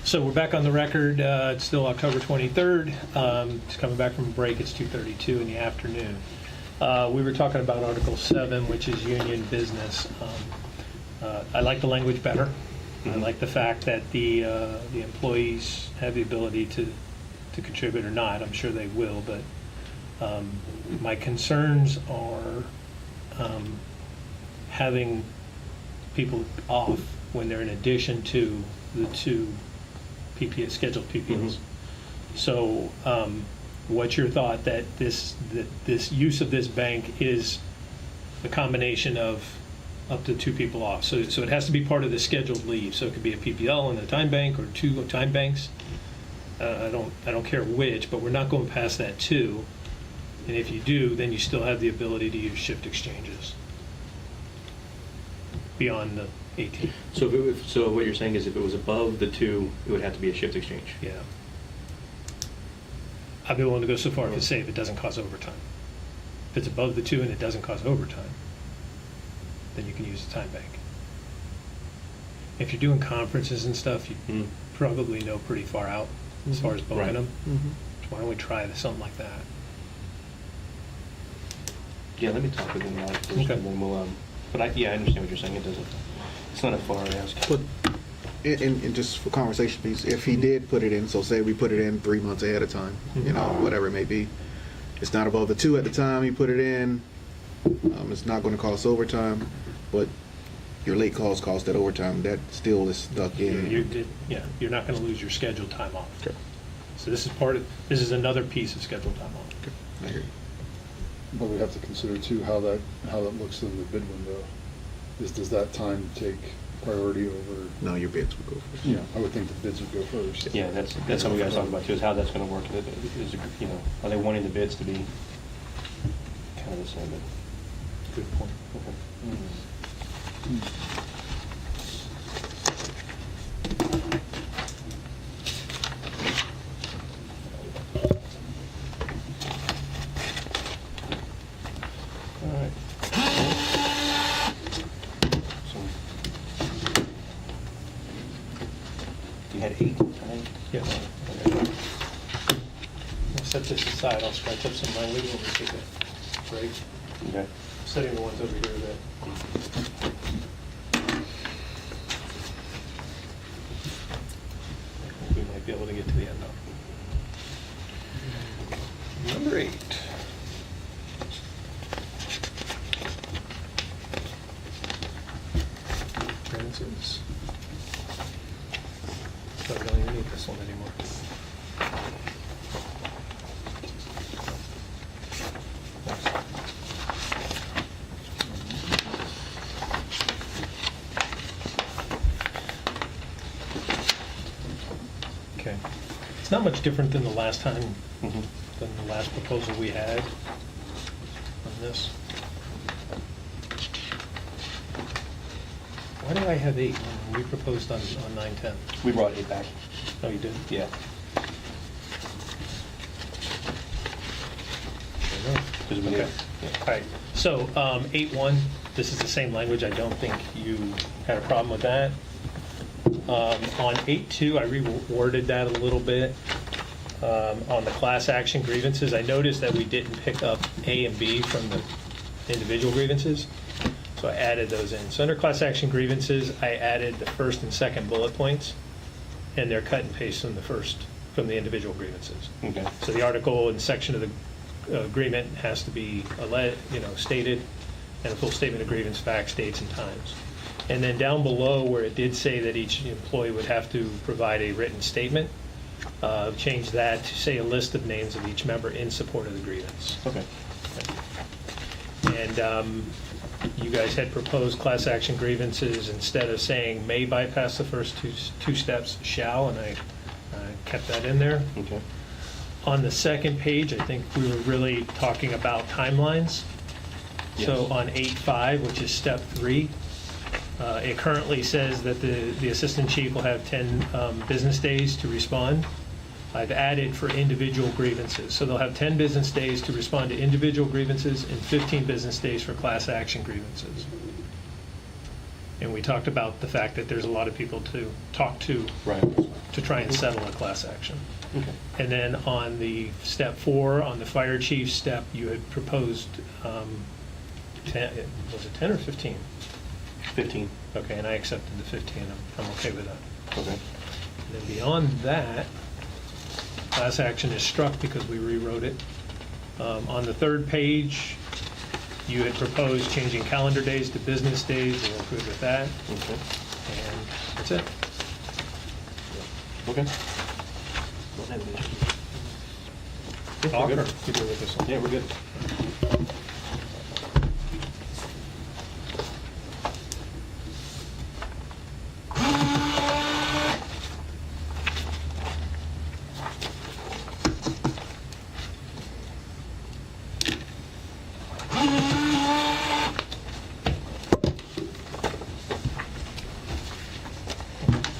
So we're back on the record. It's still October 23rd. It's coming back from a break. It's 2:32 in the afternoon. We were talking about Article 7, which is union business. I like the language better. I like the fact that the employees have the ability to contribute or not. I'm sure they will, but my concerns are having people off when they're in addition to the two scheduled PPOs. So what's your thought that this use of this bank is a combination of up to two people off? So it has to be part of the scheduled leave. So it could be a PPL and a time bank or two time banks. I don't care which, but we're not going past that two. And if you do, then you still have the ability to use shift exchanges beyond the 18. So what you're saying is if it was above the two, it would have to be a shift exchange? Yeah. I'd be willing to go so far as to say if it doesn't cause overtime. If it's above the two and it doesn't cause overtime, then you can use the time bank. If you're doing conferences and stuff, you probably know pretty far out as far as booking Right. them. So why don't we try something like that? Yeah, let me talk with him about it first, Okay. and then we'll, but I understand what you're saying. It's not a far ask. But in just for conversation piece, if he did put it in, so say we put it in 3 months ahead of time, you know, whatever it may be, it's not above the two at the time he put it in, it's not going to cost overtime, but your late calls cost that overtime, that still is stuck in. You're not going to lose your scheduled time off. Okay. So this is another piece of scheduled time off. Okay. I hear you. But we have to consider too how that looks in the bid window. Does that time take priority over? No, your bids would go first. Yeah, I would think the bids would go first. Yeah, that's something we got to talk about too, is how that's going to work. Are they wanting the bids to be kind of the same? Good point. All right. So, you had 8, I think? Yeah. Okay. I'll set this aside. I'll scratch up some language when we take a break. Okay. Setting the ones over here that we might be able to get to the end of. Number 8. Grievances. So we don't even need this one anymore. Okay. It's not much different than the last time, Mhm. than the last proposal we had on this. Why do I have 8 when we proposed on 910? We brought 8 back. Oh, you did? Yeah. Because we Okay. did. All right, so 8.1, this is the same language. I don't think you had a problem with that. On 8.2, I reworded that a little bit. On the class action grievances, I noticed that we didn't pick up A and B from the individual grievances, so I added those in. So under class action grievances, I added the first and second bullet points, and they're cut and paste from the individual grievances. Okay. So the article and section of the agreement has to be stated, and a full statement of grievance, facts, dates, and times. And then down below where it did say that each employee would have to provide a written statement, change that to say a list of names of each member in support of the grievance. Okay. And you guys had proposed class action grievances, instead of saying may bypass the first two steps, shall, and I kept that in there. Okay. On the second page, I think we were really talking about timelines. So Yes. on 8.5, which is step 3, it currently says that the assistant chief will have 10 business days to respond. I've added for individual grievances. So they'll have 10 business days to respond to individual grievances and 15 business days for class action grievances. And we talked about the fact that there's a lot of people to talk to Right. to try and settle a class action. Okay. And then on the step 4, on the fire chief step, you had proposed 10, was it 10 or 15? 15. Okay, and I accepted the 15. I'm okay with that. Okay. And then beyond that, class action is struck because we rewrote it. On the 3rd page, you had proposed changing calendar days to business days. We're all good with that. Okay. And that's it. Okay. Talk We're or good. you good with this one? Yeah, we're good.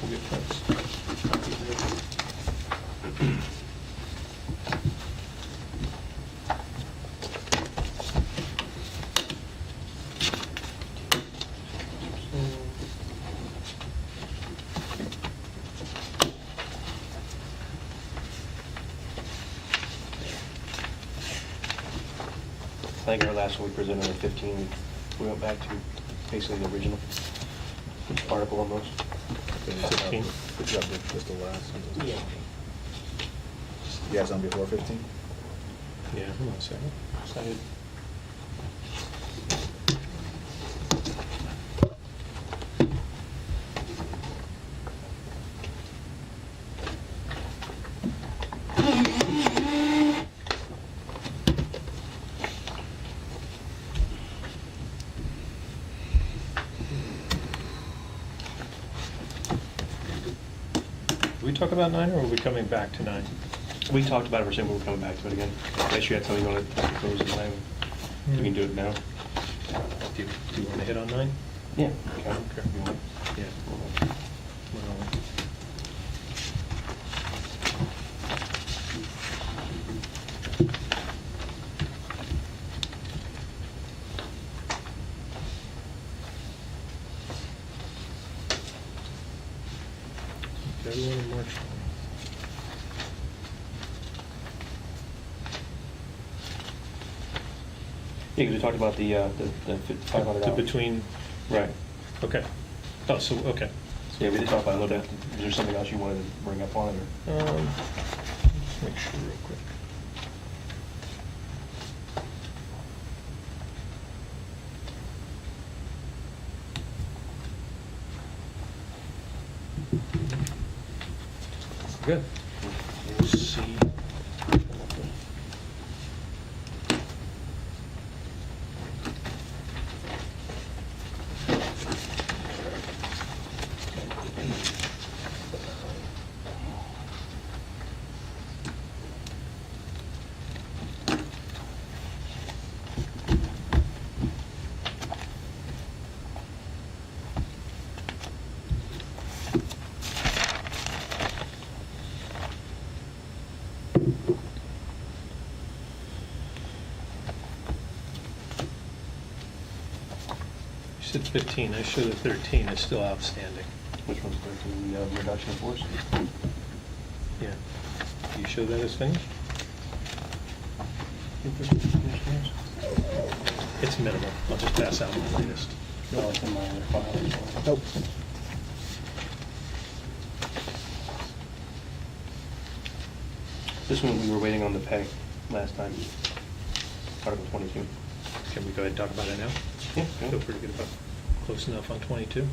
We'll get those. I think our last one we presented on 15, we went back to basically the original article almost. 15. Good job, Dick. Just the last one. Yeah. You have something before 15? Yeah, hold on a second. Excited. Did we talk about 9, or are we coming back to 9? We talked about it for a second, we're coming back to it again. Unless you had something you wanted to propose in mind, we can do it now. Do you want to hit on 9? Yeah. Okay. You want? Yeah. Well, February, March. Yeah, because we talked about the $500. To between, Right. okay. Oh, so, okay. So, yeah, we did talk about it a little bit. Is there something else you wanted to bring up on it? Or? Just make sure real quick. Good. We'll see. You said 15, I show that 13 is still outstanding. Which one's the reduction in force? Yeah. Do you show that as finished? It's minimal. I'll just pass out my latest. No, it's in my other file as well. Nope. This one we were waiting on the peg last time. Article 22. Can we go ahead and talk about it now? Yeah. Feel pretty good about, close enough on 22?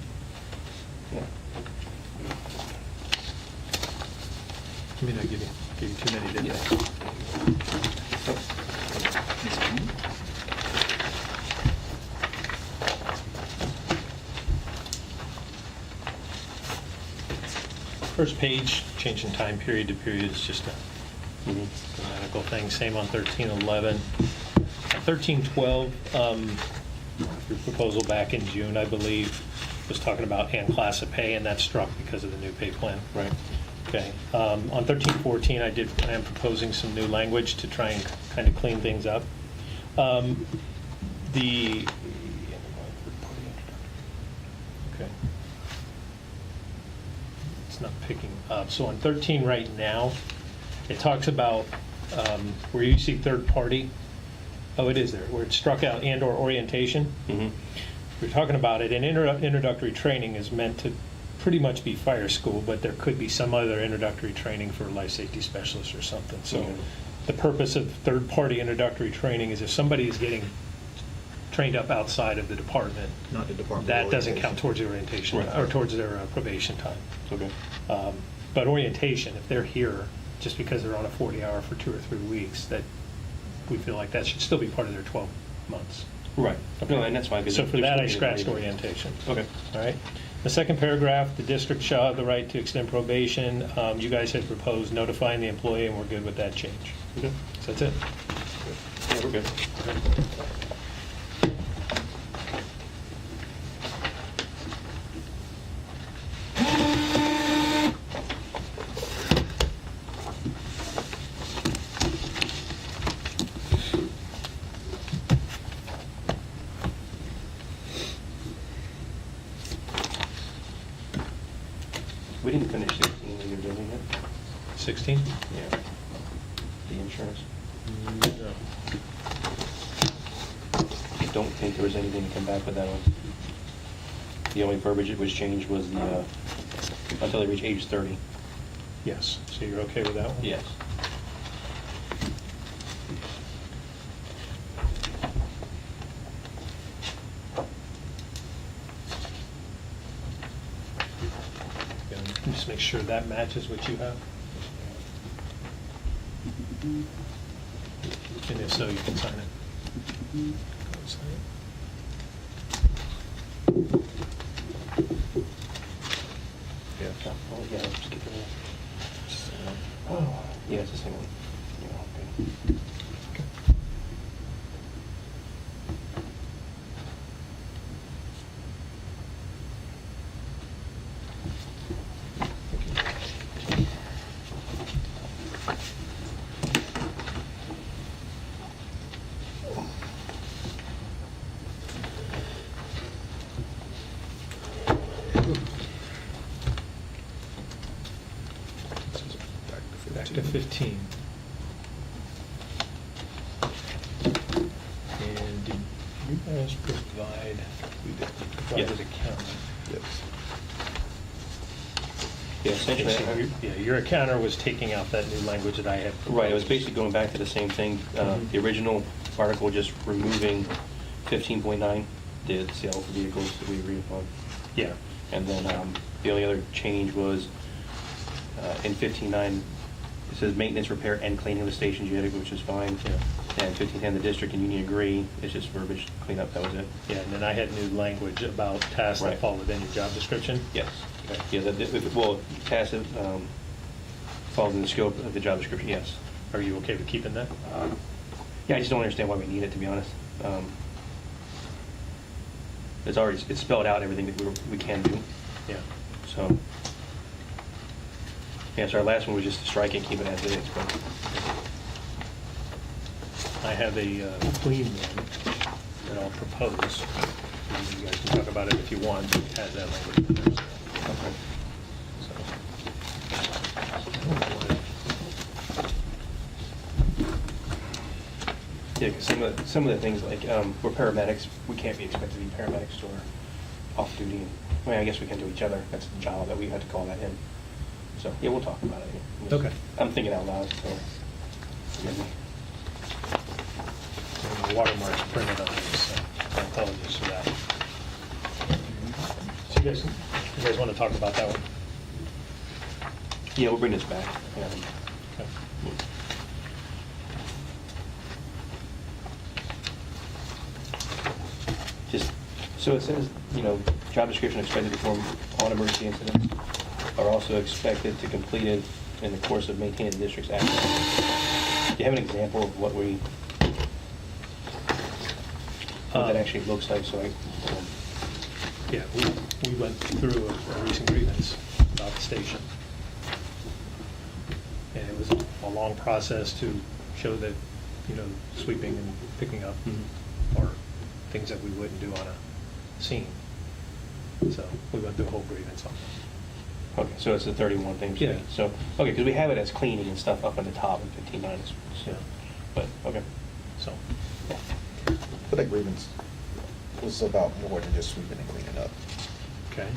Yeah. Let me not give you too many, didn't I? First page, changing time period to period is just a Mhm. grammatical thing. Same on 1311. 1312, your proposal back in June, I believe, was talking about and class of pay, and that struck because of the new pay plan. Right. Okay. On 1314, I am proposing some new language to try and kind of clean things up. The, okay. It's not picking So on 13 right now, it talks about where you see third party. Oh, it is there, where it's struck out and/or orientation. Mhm. We're talking about it, and introductory training is meant to pretty much be fire school, but there could be some other introductory training for life safety specialists or something. So Mhm. the purpose of third-party introductory training is if somebody is getting trained up outside of the department, Not the department. that doesn't orientation. count towards the orientation, Right. or towards their probation time. Okay. But orientation, if they're here just because they're on a 40-hour for 2 or 3 weeks, that we feel like that should still be part of their 12 months. Right. No, and that's fine. 'cause So for there's that, I so many scratched variables. orientation. Okay. All right. The second paragraph, the district shall have the right to extend probation. You guys had proposed notifying the employee, and we're good with that change. Okay. So that's it. Yeah, we're good. We didn't finish 16 when you were doing it. 16? Yeah. The insurance. I don't think there was anything to come back with that one. The only verbiage that was changed was the, until they reach age 30. Yes. So you're okay with that one? Yes. Yeah, just make sure that matches what you have. And if so, you can sign it. Go sign it. Yeah. Oh, yeah, let's skip it. Oh, yeah, it's the same one. Yeah, okay. Back to 15. And did you guys provide, we did, Yes. provided a counter? Yes. Yeah, essentially, Okay, so yeah, your accounter was taking out that new language that I had. right, it was basically going back to the same thing. Mhm. The original article just removing 15.9, the sale for vehicles that we agreed upon. Yeah, And then the only other change was in 15.9, it says maintenance, repair, and cleaning of the stations unit, which is fine. Yeah. And 15.10, the district and union agree, it's just verbiage cleanup, that was it. yeah, and then I had new language about tasks that Right. fall within your job description. Yes. Okay. Yeah, well, tacit falls in the scope of the job description, yes. Are you okay with keeping that? Yeah, I just don't understand why we need it, to be honest. It's already, it's spelled out everything that we can do, Yeah. so. Yeah, so our last one was just to strike it, keep it as it is, but. I have a clean one that I'll propose. And you guys can talk about it if you want, but it has that language in there. Okay. Yeah, 'cause some of the things, like, we're paramedics, we can't be expected to be paramedics to our off-duty. I mean, I guess we can do each other, that's the job that we had to call that in. So, yeah, we'll talk about it. Okay. I'm thinking out loud, so. forgive me. And the watermark's printed on this, so I apologize for that. So you guys want to talk about that one? Yeah, we'll bring this back. Yeah. Okay. Just, so it says, job description expected to perform all emergency incidents are also expected to complete it in the course of maintaining the district's access. Do you have an example of what that actually looks like, so Yeah, we went through a recent grievance about the station. And it was a long process to show that, sweeping and picking up are things that we wouldn't do on a scene. So we went through a whole grievance on that. Okay, so it's the 31 thing. Yeah. So, okay, because we have it as cleaning and stuff up on the top in 15.9, Yeah. but, okay. So, But that grievance was about more than just sweeping and cleaning up. okay.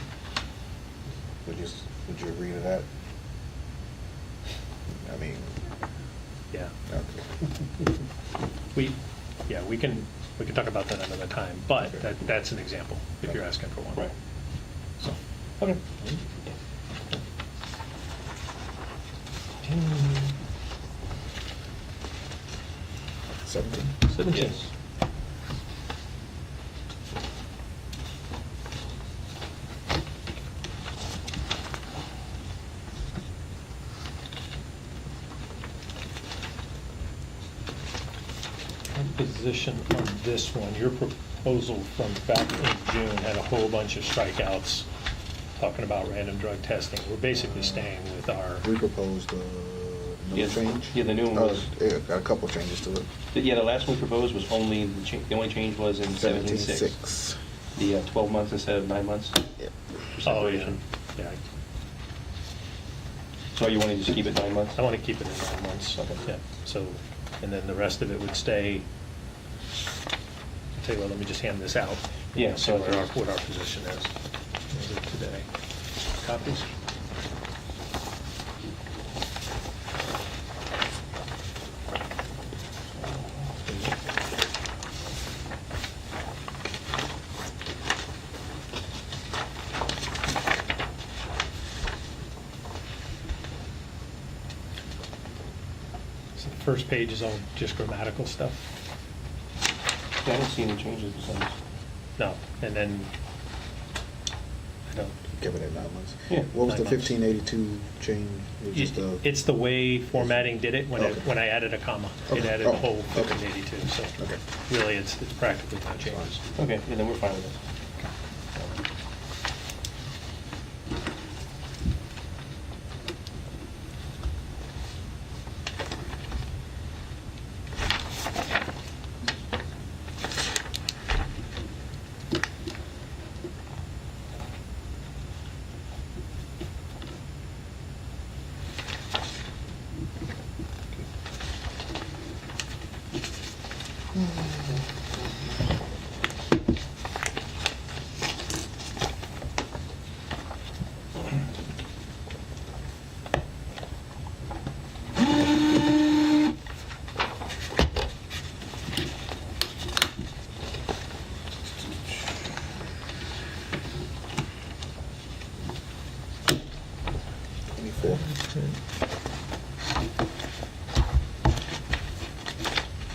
Would you agree to that? I mean, Yeah. okay. We can talk about that another time, but that's an example, if you're asking for one. Right. So, Okay. 17. 17. Yes. Position on this one, your proposal from back in June had a whole bunch of strikeouts talking about random drug testing. We're basically staying with our, We proposed no Yeah, change. yeah, the new one was- Yeah, got a couple changes to it. Yeah, the last one we proposed was only, the only change was in 17.6. 17.6. The 12 months instead of 9 months Yep. for oh, yeah, separation. yeah. So you want to just keep it 9 months? I want to keep it in 9 months. Okay. Yeah, so, and then the rest of it would stay. I'll tell you what, let me just hand this out. Yeah, See so- what our position is as of today. Copies? So the first page is all just grammatical stuff. Yeah, I don't see any changes besides. No, and then, I don't, Give it at 9 months. Yeah. What was the 9 months. 1582 change? It was just a- it's the way formatting did it when Okay. when I added a comma. It Okay. added Oh, the whole okay. 1582, so Okay. really it's practically no changes. Okay, yeah, then we're fine with it.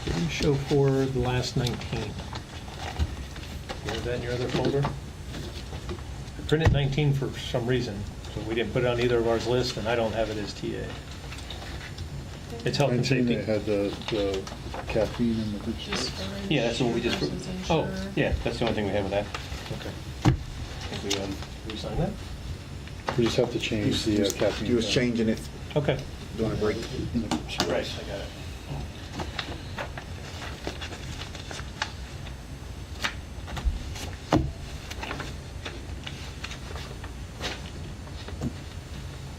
What do you show for the last 19? You have that in your other folder? I printed 19 for some reason, so we didn't put it on either of ours list, and I don't have it as TA. It's health and 19, safety. they had the caffeine and the Just for Yeah, that's the one we just- persons Oh, insured. Yeah, that's the only thing we have with that. Okay. I think We sign that? We just have to change the caffeine. You was changing it Okay. during a break. Right, I got it.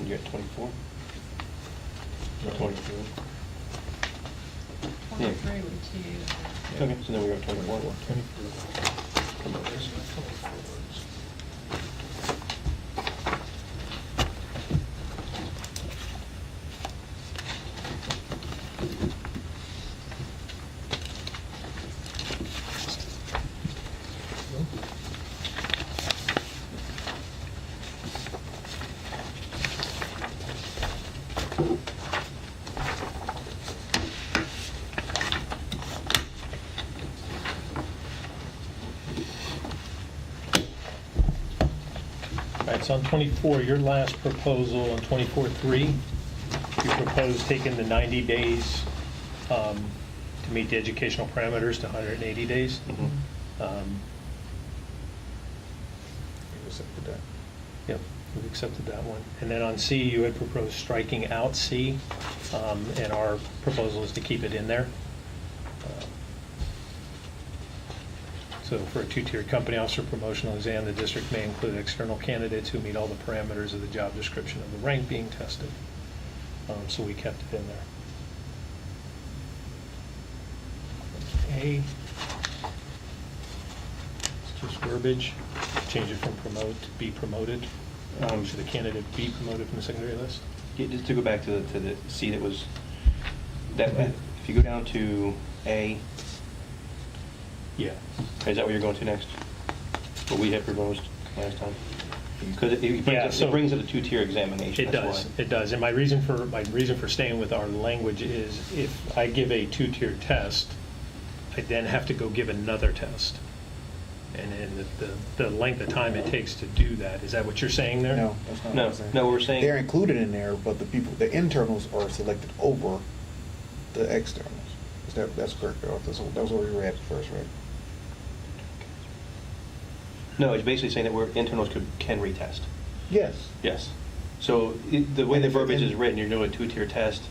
You're at 24? Or 23? Yeah. 23 with two. Okay, so then we go 24. All right, so on 24, your last proposal on 24-3, you proposed taking the 90 days to meet the educational parameters to 180 days. Mhm. You accepted that. Yep, we've accepted that one. And then on C, you had proposed striking out C, and our proposal is to keep it in there. So for a two-tiered company officer promotional exam, the district may include external candidates who meet all the parameters of the job description of the rank being tested. So we kept it in there. A, it's just verbiage, change it from promote to be promoted. Should the candidate be promoted from the secondary list? Yeah, just to go back to the C that was, if you go down to A, Yeah. is that what you're going to next? What we had proposed last time? Because Yeah, so- it brings it a two-tier examination. It that's does, why. it does. And my reason for staying with our language is if I give a two-tiered test, I then have to go give another test. And then the length of time it takes to do that, is that what you're saying there? No, that's not No, what I'm saying. no, we're saying. They're included in there, but the internals are selected over the externals. That's correct, Darrell. That's what we read first, right? No, it's basically saying that internals can retest. Yes. Yes. So the way the verbiage is written, you're doing a two-tier test.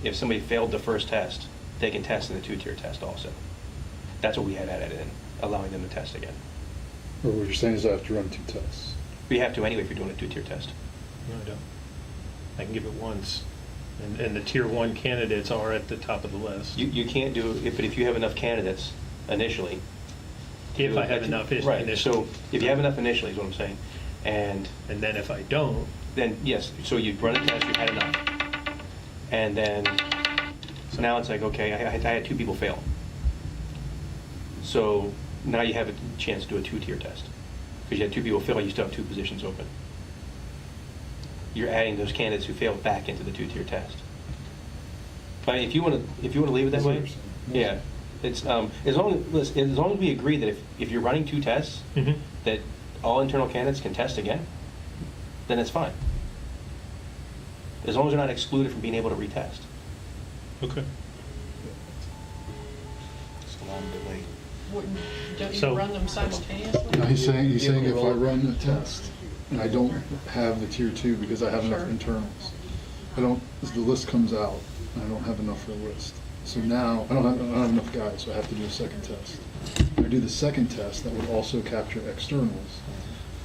If somebody failed the first test, they can test in the two-tier test also. That's what we had added in, allowing them to test again. Or what you're saying is I have to run 2 tests. We have to anyway if you're doing a two-tier test. No, I don't. I can give it once. And the tier 1 candidates are at the top of the list. You can't do, but if you have enough candidates initially. If I have enough Right, initially. so if you have enough initially is what I'm saying. And And then if I don't, then, yes, so you run a test, you had enough. And then, so now it's like, okay, I had 2 people fail. So now you have a chance to do a two-tier test. Because you had 2 people fail, you still have 2 positions open. You're adding those candidates who failed back into the two-tier test. But if you want to leave it that That's what way, you're saying. yeah. It's, as long as we agree that if you're running 2 tests, Mhm. that all internal candidates can test again, then it's fine. As long as they're not excluded from being able to retest. okay. It's a long delay. Don't So- you run them simultaneously? Now, he's saying You can if I roll- run the test and I don't have the tier 2 because I have enough Sure. internals, as the list comes out, and I don't have enough for a list. So now, I don't have enough guys, so I have to do a second test. If I do the second test, that would also capture externals.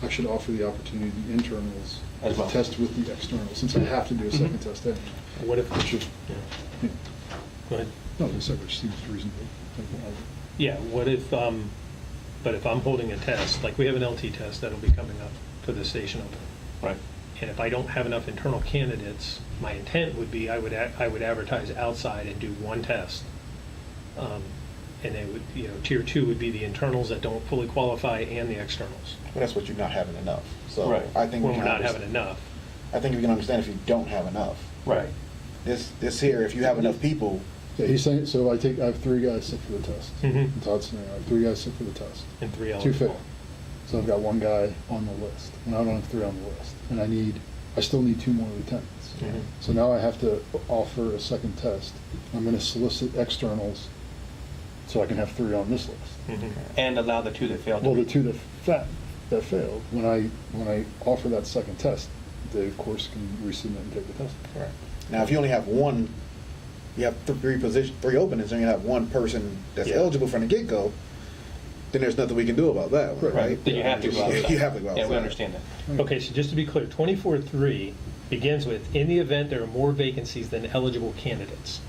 I should offer the opportunity to the internals As to well. test with the externals, since I have to do a second Mhm. test anyway. What if, Which is, yeah, yeah. go ahead. No, I said, which seems reasonable. Yeah, what if, but if I'm holding a test, like we have an LT test that'll be coming up for the station opening. Right. And if I don't have enough internal candidates, my intent would be I would advertise outside and do 1 test. And they would, tier 2 would be the internals that don't fully qualify and the externals. But that's what you're not having enough. So Right. I think When we we're can not having understand- enough. I think we can understand if you don't have enough. Right. This here, if you have enough people, Yeah, he's saying, so I have 3 guys sit for the test. Mhm. In Todd's scenario, I have 3 guys sit for the test. And 3 2 eligible. fail. So I've got 1 guy on the list, and I don't have 3 on the list. And I still need 2 more lieutenants. Mhm. So now I have to offer a second test. I'm gonna solicit externals so I can have 3 on this list. Mhm. And allow the 2 that failed. Well, the 2 that failed, when I offer that second test, they of course can resubmit and take the test. correct. Now, if you only have one, you have 3 openings, and you have 1 person that's Yeah. eligible from the get-go, then there's nothing we can do about that, one, right? Then you have to go outside. You have to go outside. Yeah, we understand that. Okay, so just to be clear, 24.3 begins with, in the event there are more vacancies than eligible candidates,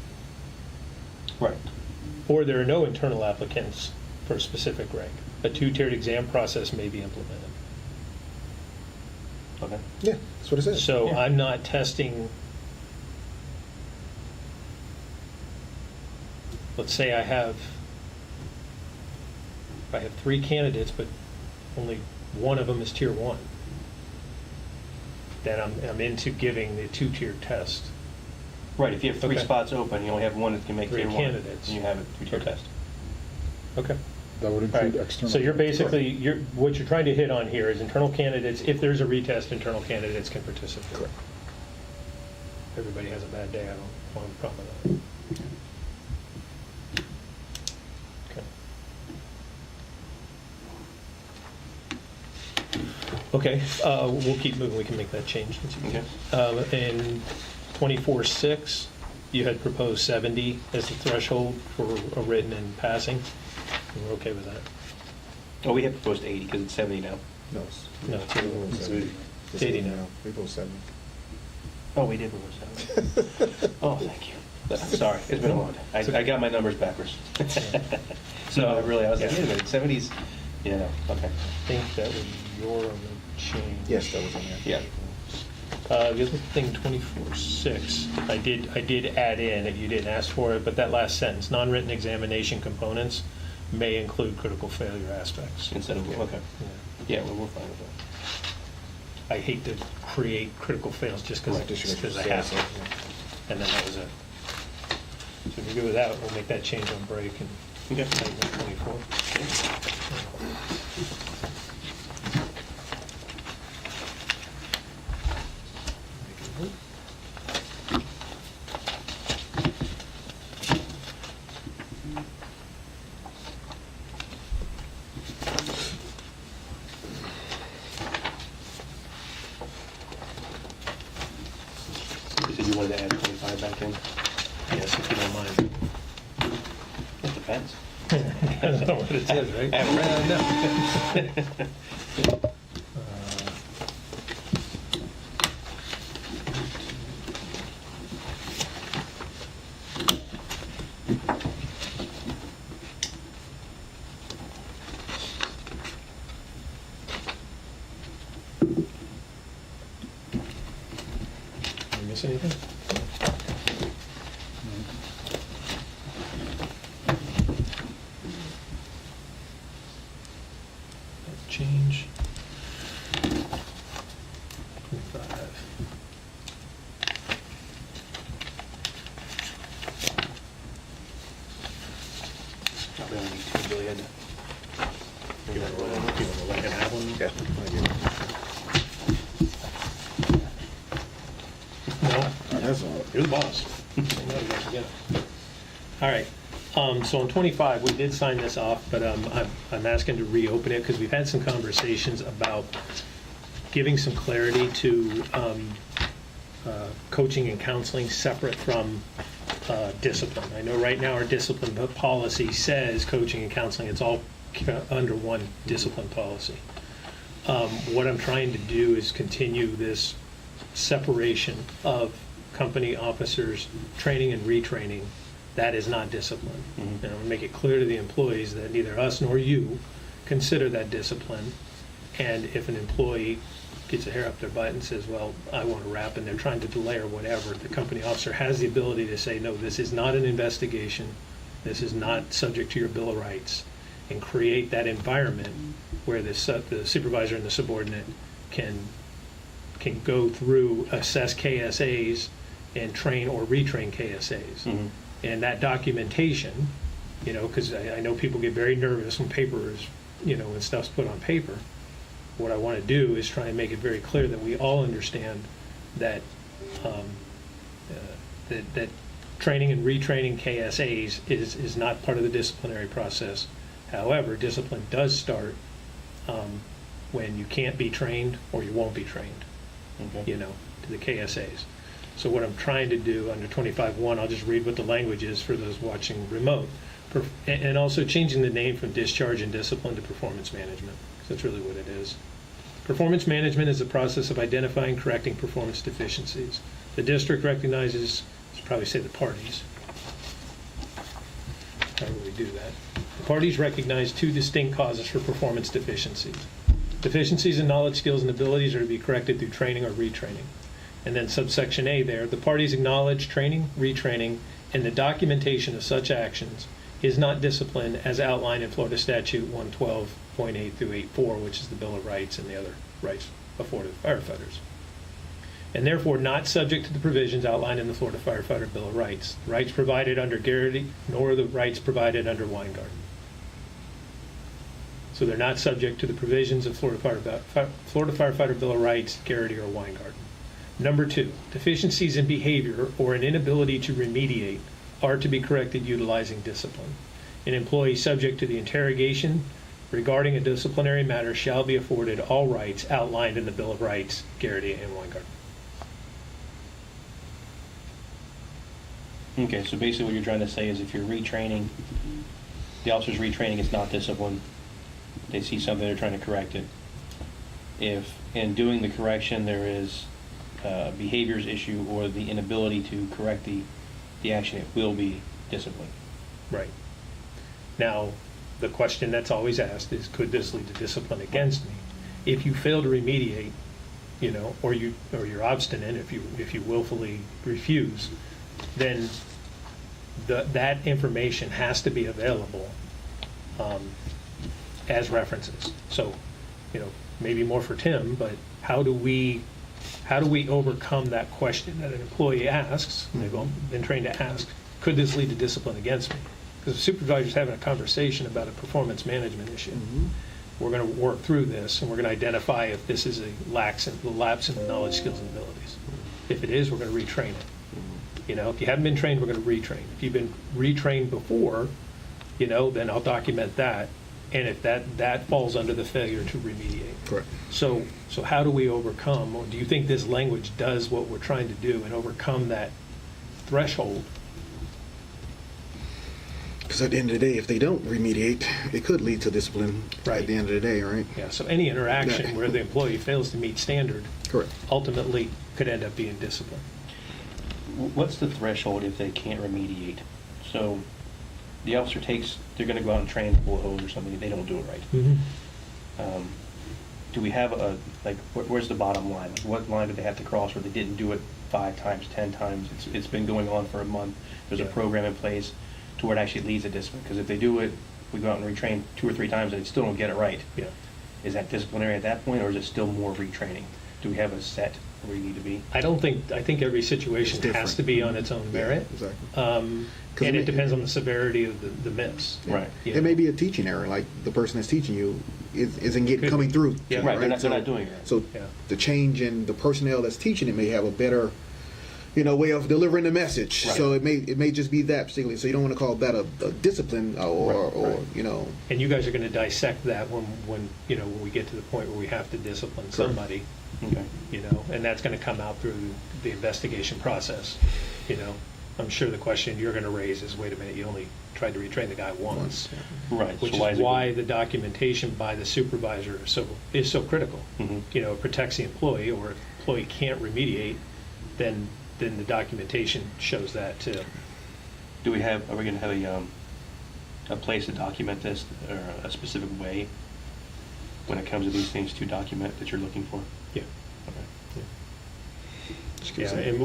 Right. or there are no internal applicants for a specific rank, a 2-tiered exam process may be implemented. Okay. Yeah, that's what it says. So Yeah. I'm not testing, let's say I have 3 candidates, but only one of them is tier 1. Then I'm into giving the 2-tiered test. Right, if you have 3 Okay. spots open, you only have 1 that can make 3 tier 1. candidates. And you have a two-tier Okay. test. Okay. That would All right. include external. So you're basically, what you're trying to hit on here is internal candidates, if there's a retest, internal candidates can participate. Correct. Everybody has a bad day, I don't want a problem with that. Okay, we'll keep moving, we can make that change. Okay. In 24.6, you had proposed 70 as the threshold for a written and passing, and we're okay with that. Oh, we have proposed 80 because it's 70 now. No, No, it's 80. it's 80. It's 80 now. We go 70. Oh, we did propose 70. Oh, thank you. Sorry, it's been a long time. I got my numbers backwards. So I was like, wait a minute, 70s, yeah, no, okay. I think that was your change. Yes, that was in there. Yeah. The other thing, 24.6, I did add in, if you didn't ask for it, but that last sentence, non-written examination components may include critical failure aspects. Instead of, okay. Yeah. Yeah, well, we're fine with that. I hate to create critical fails just Right, just because I because have it's- to. And then that was it. So if you go with that, we'll make that change on break and Okay. make that 24. You said you wanted to add 25 back in? Yes, if you don't mind. It depends. I don't know what it is, right? I haven't read it. Did I miss anything? Change. 25. Not really need to, Billy, had to. You want to let him have one? Yeah. No? That's all. You're the boss. All right, so on 25, we did sign this off, but I'm asking to reopen it because we've had some conversations about giving some clarity to coaching and counseling separate from discipline. I know right now our discipline policy says coaching and counseling, it's all under one discipline policy. What I'm trying to do is continue this separation of company officers' training and retraining. That is not discipline. Mhm. And I want to make it clear to the employees that neither us nor you consider that discipline. And if an employee gets a hair up their butt and says, well, I want to wrap, and they're trying to delay or whatever, the company officer has the ability to say, no, this is not an investigation. This is not subject to your Bill of Rights, and create that environment where the supervisor and the subordinate can go through, assess KSAs, and train or retrain KSAs. Mhm. And that documentation, because I know people get very nervous when paper is, when stuff's put on paper. What I want to do is try and make it very clear that we all understand that that training and retraining KSAs is not part of the disciplinary process. However, discipline does start when you can't be trained or you won't be trained, Okay. to the KSAs. So what I'm trying to do under 25.1, I'll just read what the language is for those watching remote. And also changing the name from discharge and discipline to performance management, because that's really what it is. Performance management is the process of identifying and correcting performance deficiencies. The district recognizes, I should probably say the parties. How do we do that? The parties recognize two distinct causes for performance deficiencies. Deficiencies in knowledge, skills, and abilities are to be corrected through training or retraining. And then subsection A there, the parties acknowledge training, retraining, and the documentation of such actions is not discipline as outlined in Florida Statute 112.8 through 8.4, which is the Bill of Rights and the other rights afforded to firefighters. And therefore not subject to the provisions outlined in the Florida Firefighter Bill of Rights, the rights provided under Garrity, nor the rights provided under Weingarten. So they're not subject to the provisions of Florida Firefighter Bill of Rights, Garrity, or Weingarten. Number 2, deficiencies in behavior or an inability to remediate are to be corrected utilizing discipline. An employee subject to the interrogation regarding a disciplinary matter shall be afforded all rights outlined in the Bill of Rights, Garrity, and Weingarten. Okay, so basically what you're trying to say is if you're retraining, the officer's retraining is not discipline, they see something, they're trying to correct it. If in doing the correction, there is behaviors issue or the inability to correct the action, it will be disciplined. Right. Now, the question that's always asked is, could this lead to discipline against me? If you fail to remediate, you know, or you're obstinate, if you willfully refuse, then that information has to be available as references. So, you know, maybe more for Tim, but how do we overcome that question that an employee asks, and they've been trained to ask, could this lead to discipline against me? Because the supervisor's having a conversation about a performance management issue. We're going to work through this, and we're going to identify if this is a lapse in the knowledge, skills, and abilities. If it is, we're going to retrain it. You know, if you haven't been trained, we're going to retrain. If you've been retrained before, you know, then I'll document that. And if that falls under the failure to remediate. Correct. So how do we overcome, or do you think this language does what we're trying to do and overcome that threshold? Because at the end of the day, if they don't remediate, it could lead to discipline Right. at the end of the day, right? Yeah, so any interaction Yeah. where the employee fails to meet standard Correct. ultimately could end up being discipline. What's the threshold if they can't remediate? So the officer they're going to go out and train, pull a hose or something, they don't do it right. Do we have where's the bottom line? Like, what line do they have to cross where they didn't do it 5 times, 10 times? It's been going on for a month. There's a Yeah. program in place to where it actually leads to discipline. Because if they do it, we go out and retrain 2 or 3 times and they still don't get it right. Yeah. Is that disciplinary at that point, or is it still more retraining? Do we have a set where you need to be? I think every situation It's different. has to be on its own merit. Exactly. 'Cause And it it may- depends on the severity of the miss. Right. You It know. may be a teaching error, like the person that's teaching you isn't Could coming be. through. Yeah. Right, they're not doing it. So Yeah. the change in the personnel that's teaching it may have a better, you know, way of delivering the message. Right. So it may just be that particularly. So you don't want to call that a discipline or Right. you know. And you guys are going to dissect that when we get to the point where we have to discipline somebody, Okay. you know, and that's going to come out through the investigation process, you know. I'm sure the question you're going to raise is, wait a minute, you only tried to retrain the guy once. Right. Which so is it why good? the documentation by the supervisor is so critical. Mhm. You know, it protects the employee, or if the employee can't remediate, then the documentation shows that too. Are we going to have a place to document this, or a specific way when it comes to these things to document that you're looking for? Yeah. Okay. Yeah, and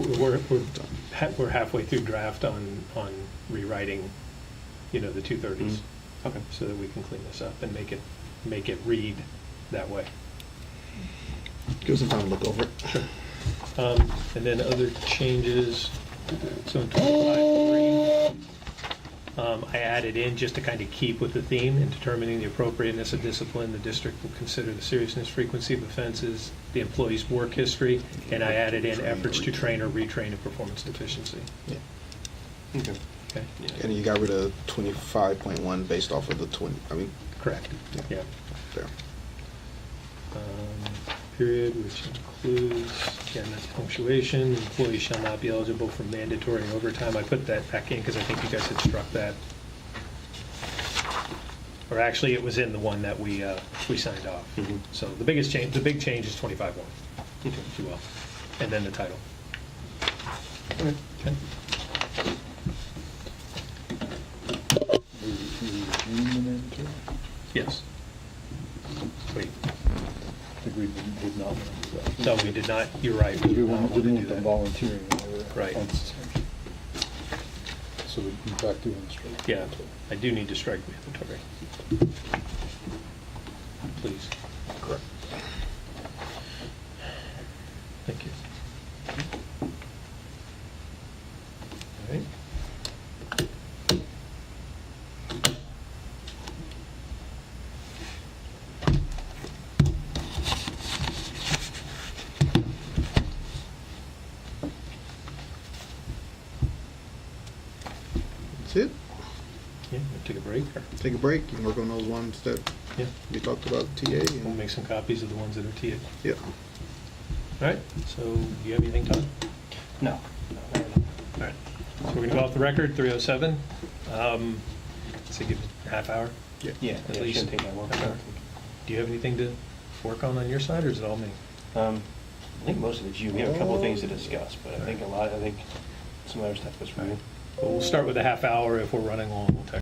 we're halfway through draft on rewriting, you know, the 230s, Okay. so that we can clean this up and make it read that way. Give us some time to look over it. And then other changes, so in 25.3, I added in, just to kind of keep with the theme, in determining the appropriateness of discipline, the district will consider the seriousness, frequency of offenses, the employee's work history, and I added in efforts to train or retrain a performance deficiency. Yeah. Okay. Okay? Yeah. And you got rid of 25.1 based off of the 20. I mean, Correct, Yeah. yeah. there. Period, which includes, again, that's punctuation, employees shall not be eligible for mandatory overtime. I put that back in because I think you guys had struck that. Or actually, it was in the one that we signed off. Mhm. So the big change is 25.1, Okay. if you will, and then the title. Okay. Okay. Retaining the mandatory? Yes. Wait, I think we did not want to do that. no, we did not, you're right. We did not didn't want to want do them that. volunteering. Right. So we, in fact, do want to strike. Yeah, I do need to strike mandatory. Please. Correct. Thank you. All right. That's it. Yeah, we'll take a break, or, Take a break. You can work on those ones that yeah, we talked about, TA. we'll make some copies of the ones that are TA. Yeah. All right, so do you have anything, Todd? No. All right, so we're gonna go off the record, 3:07. So give it a half hour. Yeah. Yeah. At It least. shouldn't take that long. Okay. Do you have anything to work on your side, or is it all me? I think most of it's you. We have a couple of things to discuss, but I think some other stuff was for you. Well, we'll start with a half hour. If we're running long, we'll text